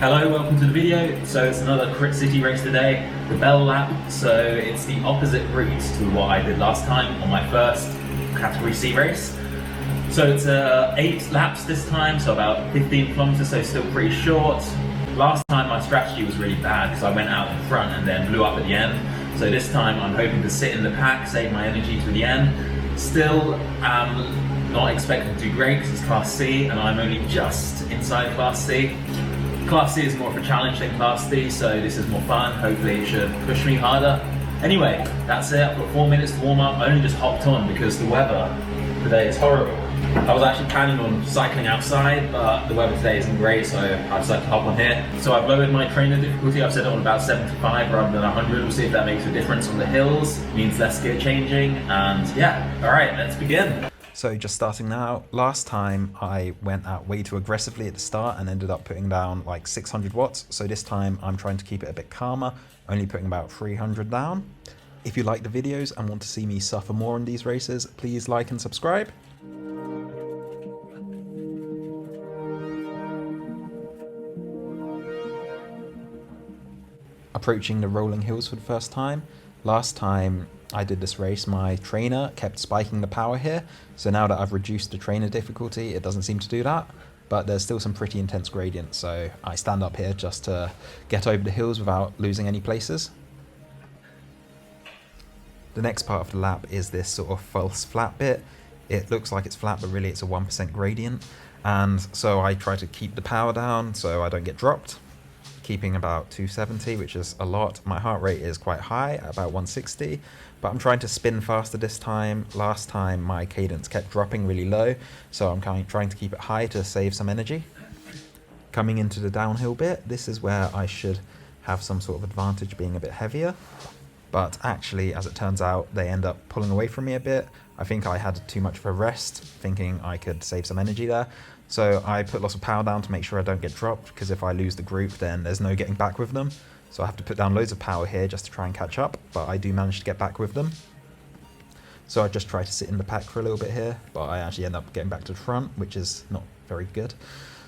Hello, welcome to the video. So it's another Crit City race today, the Bell Lap. So it's the opposite route to what I did last time on my first Category C race. So it's 8 laps this time, so about 15 kilometers, so still pretty short. Last time my strategy was really bad because I went out in front and then blew up at the end. So this time I'm hoping to sit in the pack, save my energy to the end. Still not expecting to do great because it's Class C and I'm only just inside Class C. Class C is more of a challenge than Class D, so this is more fun. Hopefully it should push me harder. Anyway, that's it. I've got 4 minutes to warm up. I only just hopped on because the weather today is horrible. I was actually planning on cycling outside, but the weather today isn't great, so I decided to hop on here. So I've lowered my trainer difficulty. I've set it on about 75 rather than 100. We'll see if that makes a difference on the hills. It means less gear changing, and yeah, all right, let's begin. So just starting now, last time I went out way too aggressively at the start and ended up putting down like 600 watts. So this time I'm trying to keep it a bit calmer, only putting about 300 down. If you like the videos and want to see me suffer more in these races, please like and subscribe. Approaching the rolling hills for the first time. Last time I did this race, my trainer kept spiking the power here, so now that I've reduced the trainer difficulty, it doesn't seem to do that, but there's still some pretty intense gradients, so I stand up here just to get over the hills without losing any places. The next part of the lap is this sort of false flat bit. It looks like it's flat, but really it's a 1% gradient, and so I try to keep the power down so I don't get dropped, keeping about 270, which is a lot. My heart rate is quite high, at about 160, but I'm trying to spin faster this time. Last time my cadence kept dropping really low, so I'm trying to keep it high to save some energy. Coming into the downhill bit, this is where I should have some sort of advantage being a bit heavier, but actually, as it turns out, they end up pulling away from me a bit. I think I had too much of a rest, thinking I could save some energy there. So I put lots of power down to make sure I don't get dropped, because if I lose the group, then there's no getting back with them. So I have to put down loads of power here just to try and catch up, but I do manage to get back with them. So I just try to sit in the pack for a little bit here, but I actually end up getting back to the front, which is not very good.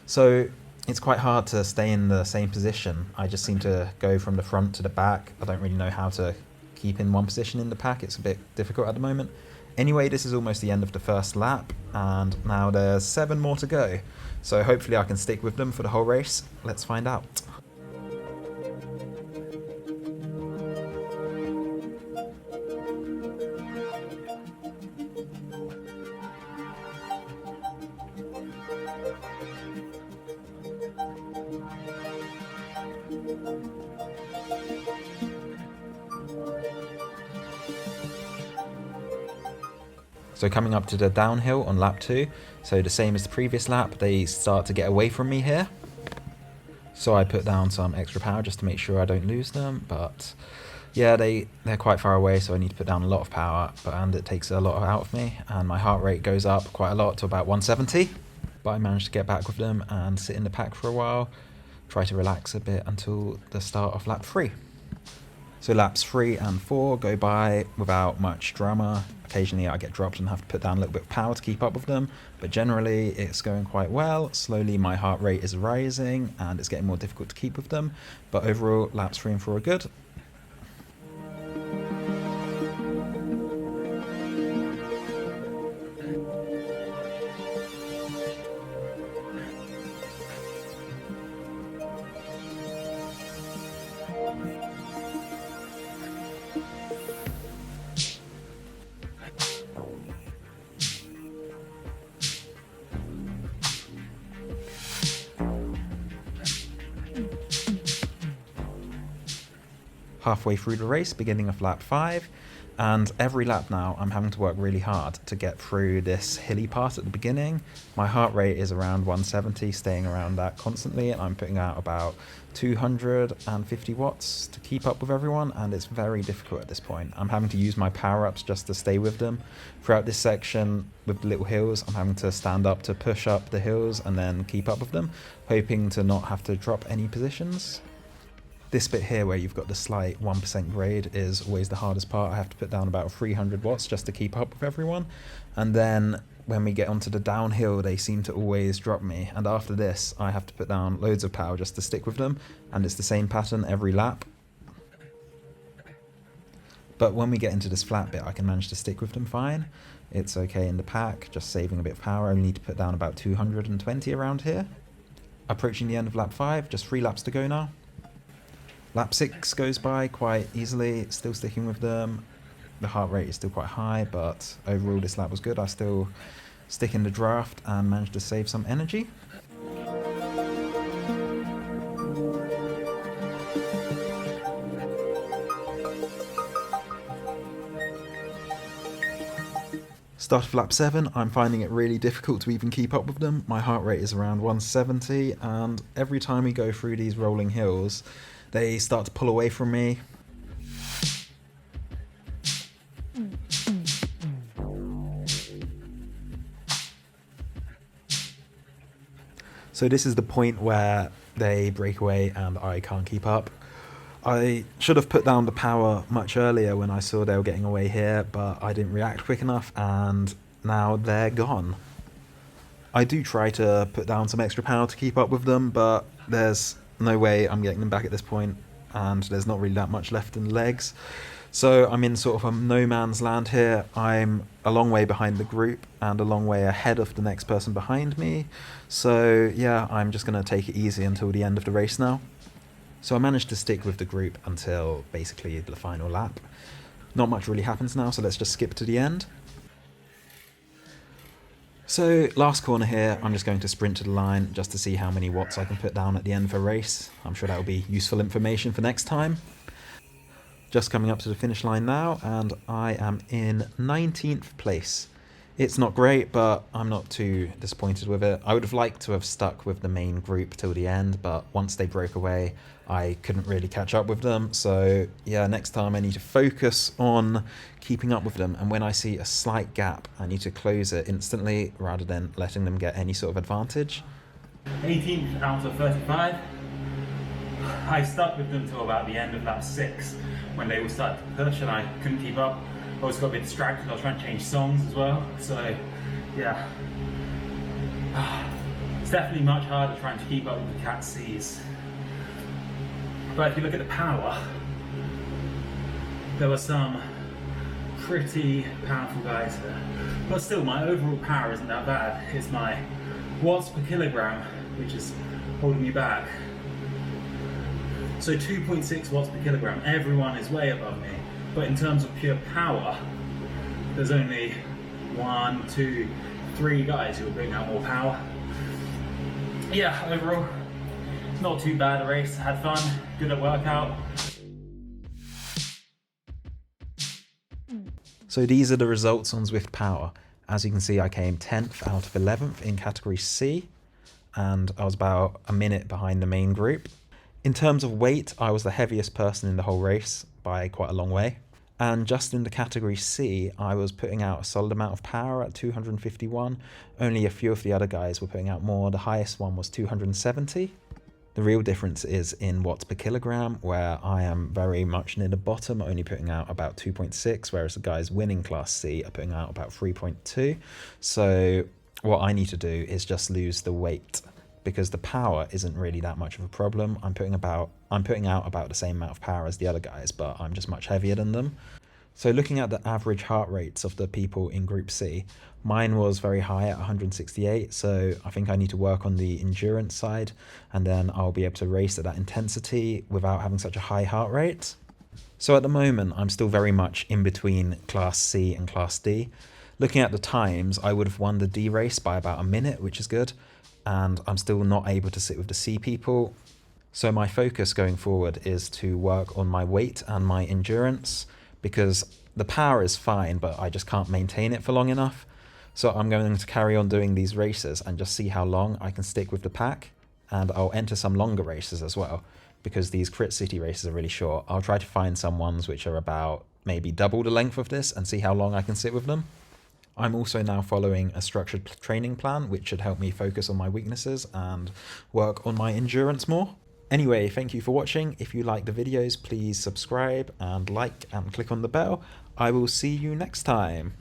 So it's quite hard to stay in the same position. I just seem to go from the front to the back. I don't really know how to keep in one position in the pack. It's a bit difficult at the moment. Anyway, this is almost the end of the first lap, and now there's 7 more to go. So hopefully I can stick with them for the whole race. Let's find out. So coming up to the downhill on lap 2, so the same as the previous lap, they start to get away from me here. So I put down some extra power just to make sure I don't lose them, but yeah, they're quite far away, so I need to put down a lot of power, and it takes a lot out of me, and my heart rate goes up quite a lot to about 170. But I managed to get back with them and sit in the pack for a while, try to relax a bit until the start of lap 3. So laps 3 and 4 go by without much drama. Occasionally I get dropped and have to put down a little bit of power to keep up with them, but generally it's going quite well. Slowly my heart rate is rising and it's getting more difficult to keep with them, but overall laps 3 and 4 are good. Halfway through the race, beginning of lap 5, and every lap now I'm having to work really hard to get through this hilly part at the beginning. My heart rate is around 170, staying around that constantly, and I'm putting out about 250 watts to keep up with everyone, and it's very difficult at this point. I'm having to use my power-ups just to stay with them. Throughout this section with the little hills, I'm having to stand up to push up the hills and then keep up with them, hoping to not have to drop any positions. This bit here where you've got the slight 1% grade is always the hardest part. I have to put down about 300 watts just to keep up with everyone. And then when we get onto the downhill, they seem to always drop me. And after this, I have to put down loads of power just to stick with them. And it's the same pattern every lap. But when we get into this flat bit, I can manage to stick with them fine. It's okay in the pack, just saving a bit of power. I only need to put down about 220 around here. Approaching the end of lap 5, just 3 laps to go now. Lap 6 goes by quite easily, still sticking with them. The heart rate is still quite high, but overall this lap was good. I still stick in the draft and managed to save some energy. Start of lap 7, I'm finding it really difficult to even keep up with them. My heart rate is around 170, and every time we go through these rolling hills, they start to pull away from me. So this is the point where they break away and I can't keep up. I should have put down the power much earlier when I saw they were getting away here, but I didn't react quick enough and now they're gone. I do try to put down some extra power to keep up with them, but there's no way I'm getting them back at this point, and there's not really that much left in the legs. So I'm in sort of a no man's land here. I'm a long way behind the group and a long way ahead of the next person behind me. So yeah, I'm just going to take it easy until the end of the race now. So I managed to stick with the group until basically the final lap. Not much really happens now, so let's just skip to the end. So last corner here, I'm just going to sprint to the line just to see how many watts I can put down at the end of a race. I'm sure that will be useful information for next time. Just coming up to the finish line now, and I am in 19th place. It's not great, but I'm not too disappointed with it. I would have liked to have stuck with the main group till the end, but once they broke away, I couldn't really catch up with them. So yeah, next time I need to focus on keeping up with them, and when I see a slight gap, I need to close it instantly rather than letting them get any sort of advantage. 18th out of 35. I stuck with them till about the end of lap 6 when they all started to push and I couldn't keep up. I always got a bit distracted. I was trying to change songs as well. So yeah, it's definitely much harder trying to keep up with the Cat C's. But if you look at the power, there were some pretty powerful guys there. But still, my overall power isn't that bad. It's my watts per kilogram which is holding me back. So 2.6 watts per kilogram, everyone is way above me. But in terms of pure power, there's only 1, 2, 3 guys who are bringing out more power. Yeah, overall, it's not too bad a race. Had fun, good at workout. So these are the results on Zwiftpower. As you can see, I came 10th out of 11th in category C, and I was about a minute behind the main group. In terms of weight, I was the heaviest person in the whole race by quite a long way. And just in the category C, I was putting out a solid amount of power at 251. Only a few of the other guys were putting out more. The highest one was 270. The real difference is in watts per kilogram, where I am very much near the bottom, only putting out about 2.6, whereas the guys winning Class C are putting out about 3.2. So what I need to do is just lose the weight, because the power isn't really that much of a problem. I'm putting out about the same amount of power as the other guys, but I'm just much heavier than them. So looking at the average heart rates of the people in Group C, mine was very high at 168, so I think I need to work on the endurance side, and then I'll be able to race at that intensity without having such a high heart rate. So at the moment, I'm still very much in between Class C and Class D. Looking at the times, I would have won the D race by about a minute, which is good, and I'm still not able to sit with the C people. So my focus going forward is to work on my weight and my endurance, because the power is fine, but I just can't maintain it for long enough. So I'm going to carry on doing these races and just see how long I can stick with the pack, and I'll enter some longer races as well, because these Crit City races are really short. I'll try to find some ones which are about maybe double the length of this and see how long I can sit with them. I'm also now following a structured training plan, which should help me focus on my weaknesses and work on my endurance more. Anyway, thank you for watching. If you like the videos, please subscribe and like and click on the bell. I will see you next time.